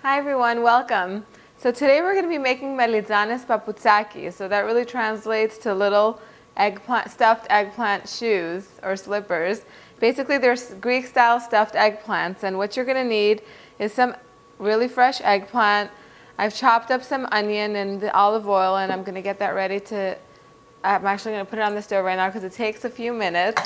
Hi everyone, welcome. So today we're going to be making Melitzanes Papoutsakia. So that really translates to little stuffed eggplant shoes or slippers. Basically they're Greek style stuffed eggplants, and what you're going to need is some really fresh eggplant. I've chopped up some onion and the olive oil, and I'm going to get that ready to, I'm actually going to put it on the stove right now because it takes a few minutes.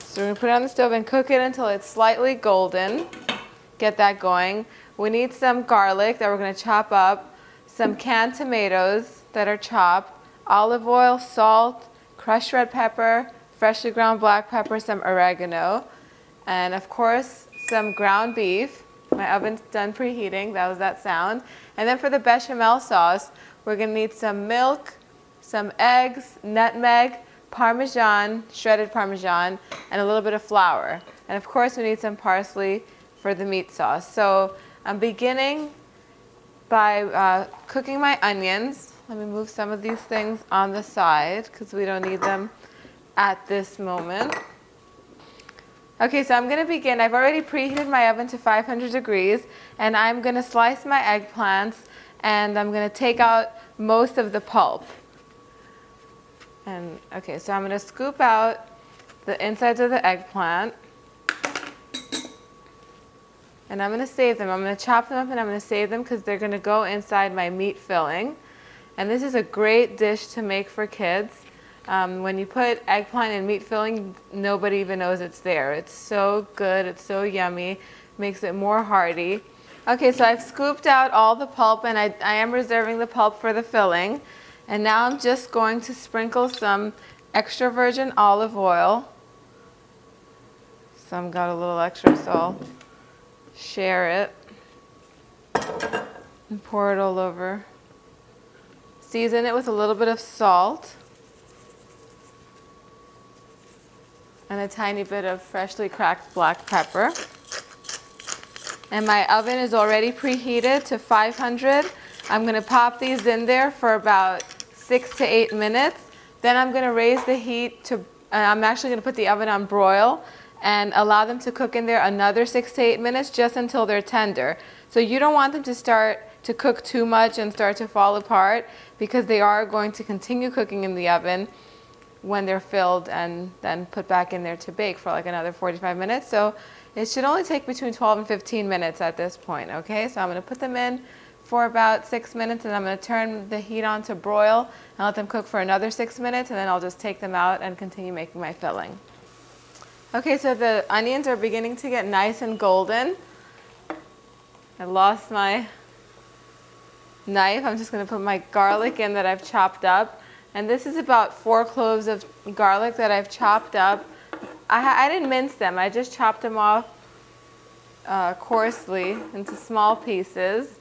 So we're going to put it on the stove and cook it until it's slightly golden. Get that going. We need some garlic that we're going to chop up, some canned tomatoes that are chopped, olive oil, salt, crushed red pepper, freshly ground black pepper, some oregano, and of course some ground beef. My oven's done preheating, that was that sound. And then for the bechamel sauce, we're going to need some milk, some eggs, nutmeg, parmesan, shredded parmesan, and a little bit of flour. And of course we need some parsley for the meat sauce. So I'm beginning by cooking my onions. Let me move some of these things on the side because we don't need them at this moment. Okay, so I'm going to begin. I've already preheated my oven to 500 degrees, and I'm going to slice my eggplants, and I'm going to take out most of the pulp. And okay, so I'm going to scoop out the insides of the eggplant. And I'm going to save them. I'm going to chop them up and I'm going to save them because they're going to go inside my meat filling. And this is a great dish to make for kids. When you put eggplant in meat filling, nobody even knows it's there. It's so good. It's so yummy. Makes it more hearty. Okay, so I've scooped out all the pulp, and I am reserving the pulp for the filling. And now I'm just going to sprinkle some extra virgin olive oil. Some got a little extra, so I'll share it and pour it all over. Season it with a little bit of salt and a tiny bit of freshly cracked black pepper. And my oven is already preheated to 500. I'm going to pop these in there for about 6 to 8 minutes. Then I'm going to raise the heat to, I'm actually going to put the oven on broil and allow them to cook in there another 6 to 8 minutes just until they're tender. So you don't want them to start to cook too much and start to fall apart, because they are going to continue cooking in the oven when they're filled and then put back in there to bake for like another 45 minutes. So it should only take between 12 and 15 minutes at this point, okay? So I'm going to put them in for about 6 minutes, and I'm going to turn the heat on to broil and let them cook for another 6 minutes, and then I'll just take them out and continue making my filling. Okay, so the onions are beginning to get nice and golden. I lost my knife. I'm just going to put my garlic in that I've chopped up. And this is about 4 cloves of garlic that I've chopped up. I didn't mince them. I just chopped them off coarsely into small pieces.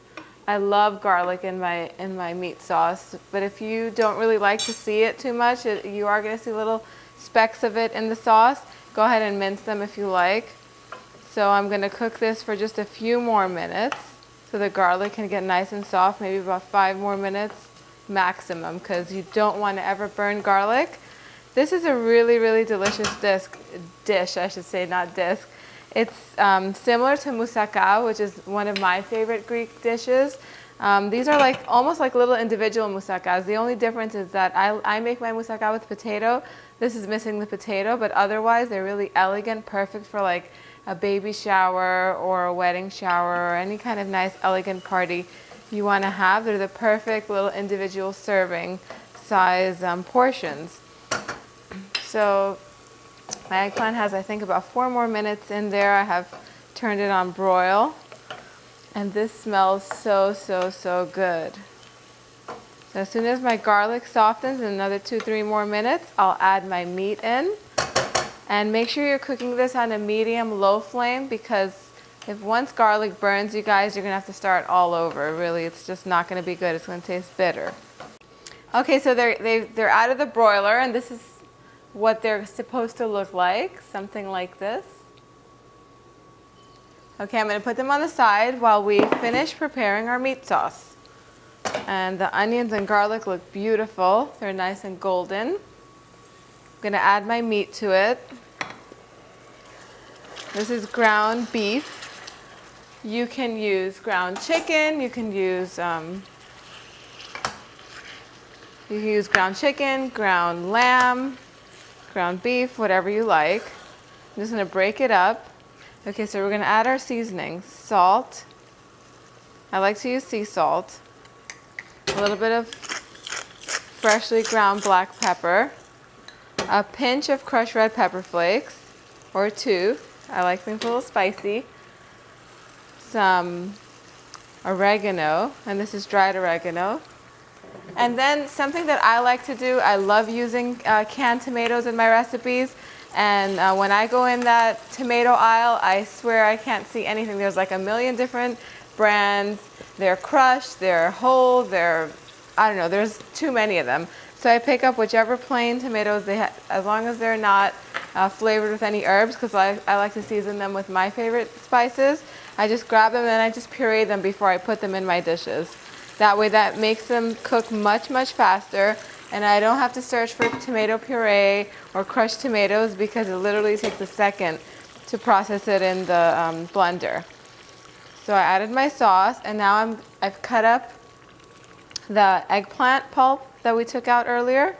I love garlic in my meat sauce. But if you don't really like to see it too much, you are going to see little specks of it in the sauce. Go ahead and mince them if you like. So I'm going to cook this for just a few more minutes so the garlic can get nice and soft, maybe about 5 more minutes maximum, because you don't want to ever burn garlic. This is a really, really delicious dish, I should say, not disc. It's similar to moussaka, which is one of my favorite Greek dishes. These are like almost like little individual moussakas. The only difference is that I make my moussaka with potato. This is missing the potato, but otherwise they're really elegant, perfect for like a baby shower or a wedding shower or any kind of nice elegant party you want to have. They're the perfect little individual serving size portions. So my eggplant has, I think, about 4 more minutes in there. I have turned it on broil. And this smells so, so, so good. So as soon as my garlic softens in another 2-3 more minutes, I'll add my meat in. And make sure you're cooking this on a medium-low flame, because if once garlic burns, you guys, you're going to have to start all over. Really, it's just not going to be good. It's going to taste bitter. Okay, so they're out of the broiler, and this is what they're supposed to look like, something like this. Okay, I'm going to put them on the side while we finish preparing our meat sauce. And the onions and garlic look beautiful. They're nice and golden. I'm going to add my meat to it. This is ground beef. You can use ground chicken, you can use ground chicken, ground lamb, ground beef, whatever you like. I'm just gonna break it up. Okay, so we're gonna add our seasonings. Salt. I like to use sea salt. A little bit of freshly ground black pepper. A pinch of crushed red pepper flakes, or 2. I like things a little spicy. Some oregano, and this is dried oregano. And then something that I like to do, I love using canned tomatoes in my recipes. And when I go in that tomato aisle, I swear I can't see anything. There's like a million different brands. They're crushed, they're whole, I don't know, there's too many of them. So I pick up whichever plain tomatoes they have, as long as they're not flavored with any herbs, because I like to season them with my favorite spices. I just grab them and I just puree them before I put them in my dishes. That way that makes them cook much, much faster, and I don't have to search for tomato puree or crushed tomatoes because it literally takes a second to process it in the blender. So I added my sauce, and now I've cut up the eggplant pulp that we took out earlier.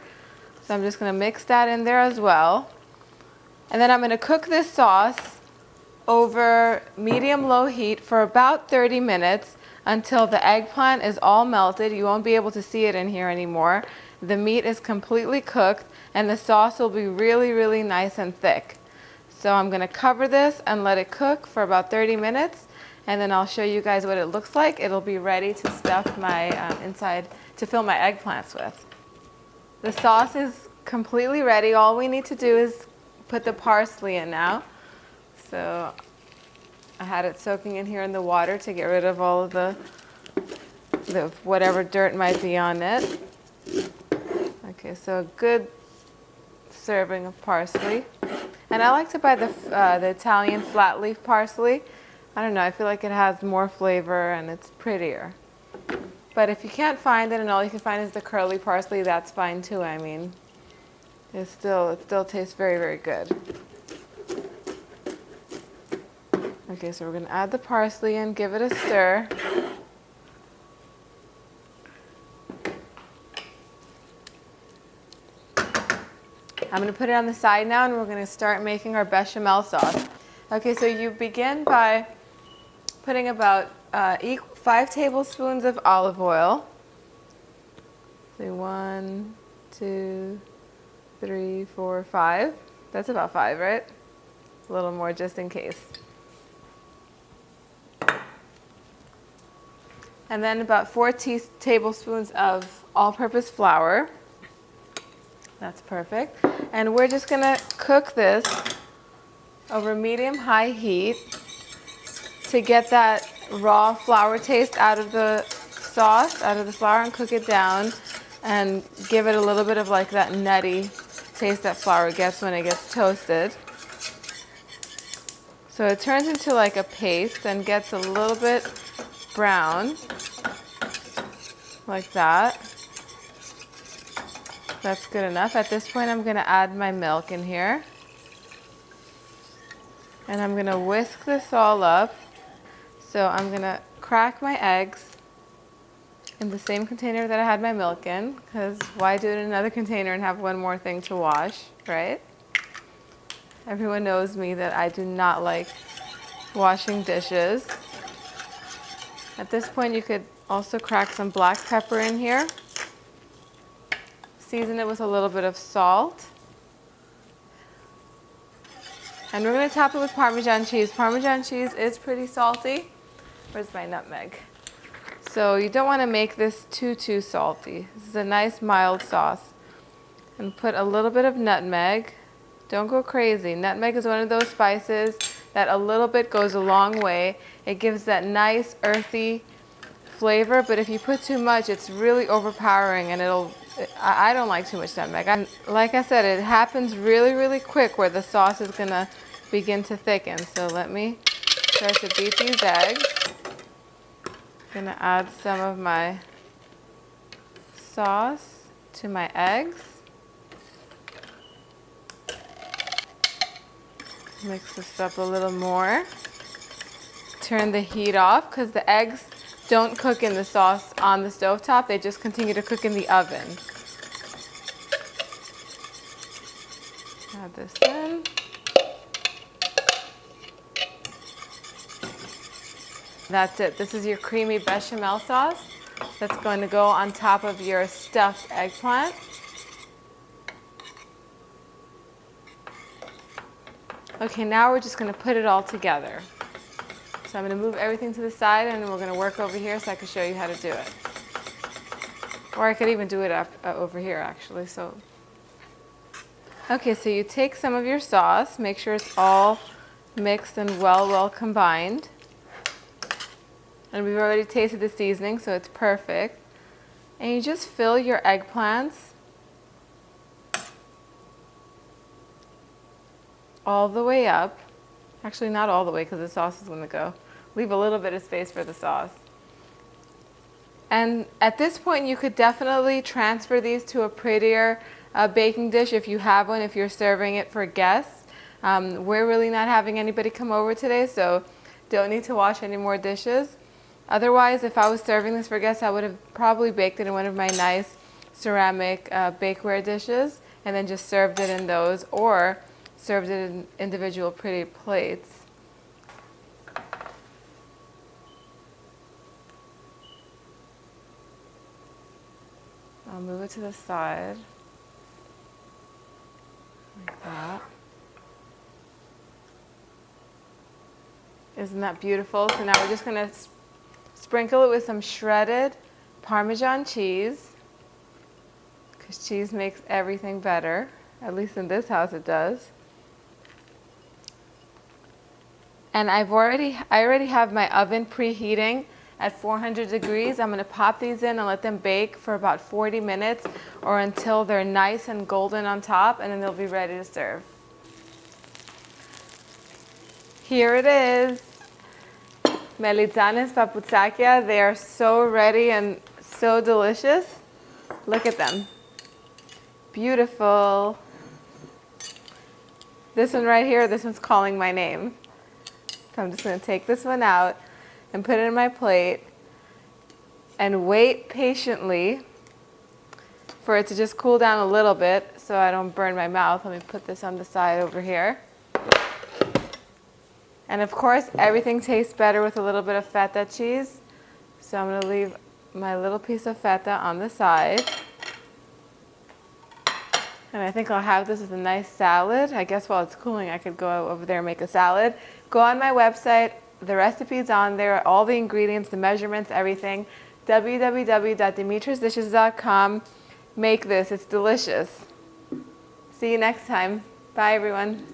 So I'm just gonna mix that in there as well. And then I'm gonna cook this sauce over medium-low heat for about 30 minutes until the eggplant is all melted. You won't be able to see it in here anymore. The meat is completely cooked and the sauce will be really, really nice and thick. So I'm gonna cover this and let it cook for about 30 minutes, and then I'll show you guys what it looks like. It'll be ready to stuff my to fill my eggplants with. The sauce is completely ready. All we need to do is put the parsley in now. So I had it soaking in here in the water to get rid of all of the whatever dirt might be on it. Okay, so a good serving of parsley. And I like to buy the Italian flat leaf parsley. I don't know, I feel like it has more flavor and it's prettier. But if you can't find it and all you can find is the curly parsley, that's fine too. I mean, it still tastes very, very good. Okay, so we're gonna add the parsley and give it a stir. I'm gonna put it on the side now and we're gonna start making our bechamel sauce. Okay, so you begin by putting about 5 tablespoons of olive oil. So 1, 2, 3, 4, 5. That's about 5, right? A little more just in case. And then about 4 tablespoons of all-purpose flour. That's perfect. And we're just gonna cook this over medium-high heat to get that raw flour taste out of the sauce, out of the flour, and cook it down and give it a little bit of like that nutty taste that flour gets when it gets toasted. So it turns into like a paste and gets a little bit brown, like that. That's good enough. At this point, I'm gonna add my milk in here. And I'm gonna whisk this all up. So I'm gonna crack my eggs in the same container that I had my milk in, because why do it in another container and have one more thing to wash, right? Everyone knows me that I do not like washing dishes. At this point, you could also crack some black pepper in here. Season it with a little bit of salt. And we're going to top it with Parmesan cheese. Parmesan cheese is pretty salty. Where's my nutmeg? So you don't want to make this too salty. This is a nice mild sauce. And put a little bit of nutmeg. Don't go crazy. Nutmeg is one of those spices that a little bit goes a long way. It gives that nice earthy flavor, but if you put too much, it's really overpowering and I don't like too much nutmeg. Like I said, it happens really, really quick where the sauce is gonna begin to thicken. So let me start to beat these eggs. Gonna add some of my sauce to my eggs. Mix this up a little more. turn the heat off because the eggs don't cook in the sauce on the stovetop. They just continue to cook in the oven. Add this in. That's it. This is your creamy bechamel sauce that's going to go on top of your stuffed eggplant. Okay, now we're just going to put it all together. So I'm going to move everything to the side and we're going to work over here so I can show you how to do it. Or I could even do it over here actually. Okay, so you take some of your sauce, make sure it's all mixed and well combined. And we've already tasted the seasoning, so it's perfect. And you just fill your eggplants all the way up. Actually, not all the way because the sauce is going to go. Leave a little bit of space for the sauce. And at this point, you could definitely transfer these to a prettier baking dish if you have one, if you're serving it for guests. We're really not having anybody come over today, so don't need to wash any more dishes. Otherwise, if I was serving this for guests, I would have probably baked it in one of my nice ceramic bakeware dishes and then just served it in those, or served it in individual pretty plates. I'll move it to the side, like that. Isn't that beautiful? So now we're just going to sprinkle it with some shredded Parmesan cheese, because cheese makes everything better. At least in this house it does. And I already have my oven preheating at 400 degrees. I'm going to pop these in and let them bake for about 40 minutes or until they're nice and golden on top, and then they'll be ready to serve. Here it is. Melitzanes Papoutsakia. They are so ready and so delicious. Look at them. Beautiful. This one right here, this one's calling my name. So I'm just going to take this one out and put it in my plate and wait patiently for it to just cool down a little bit so I don't burn my mouth. Let me put this on the side over here. And of course, everything tastes better with a little bit of feta cheese. So I'm going to leave my little piece of feta on the side. And I think I'll have this with a nice salad. I guess while it's cooling, I could go over there and make a salad. Go on my website. The recipe's on there. All the ingredients, the measurements, everything. www.dimitrasdishes.com. Make this. It's delicious. See you next time. Bye, everyone.